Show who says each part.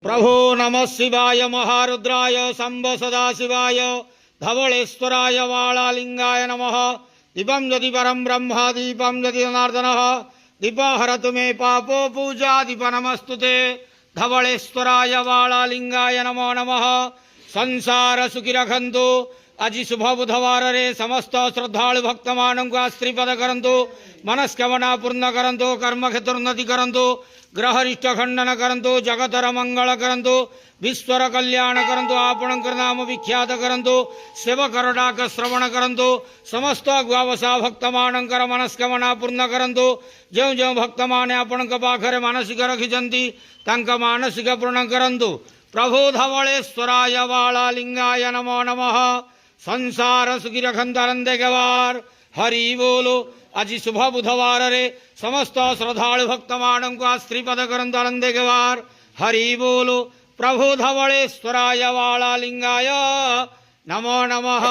Speaker 1: प्रभो नमः शिवाय महारुद्राय शंभ सदाशिवाय धवलेश्वराय वालालिंगाय नमः। दीपं यदि परं ब्रह्म दीपं यदि जनार्दनः दीपहरतु मे पापो पूजा दीप नमस्तुते। धवलेश्वराय वालालिंगाय नमो नमः। संसार सुखी रखंतु। आज शुभ बुधवार रे समस्त श्रद्धालु भक्त मानक श्रीपद करंतु। मनस्कामना पूर्ण करंतु। कर्म क्षेत्रोन्नति करंतु। ग्रहरिष्ट खंडन करंतु। जगतर मंगल करंतु। विश्वर कल्याण करंतु। आपणकर नाम विख्यात करंतु। सेवकर डाक श्रवण करंतु। समस्त गुआवसा भक्त मानकर मनस्कामना पूर्ण करंतु। जो जो भक्त माने आपणक पाखरे मानसिक रखिजंती तांका मानसिक पूर्ण करंतु। प्रभु धवलेश्वराय वालालिंगाय नमो नमः। संसार सुखी रखंतरंदे गवार हरि बोलो। आज शुभ बुधवार रे समस्त श्रद्धालु भक्त मानक श्रीपद करंतरंदे गवार हरि बोलो। प्रभु धवलेश्वराय वालालिंगाय नमो नमः।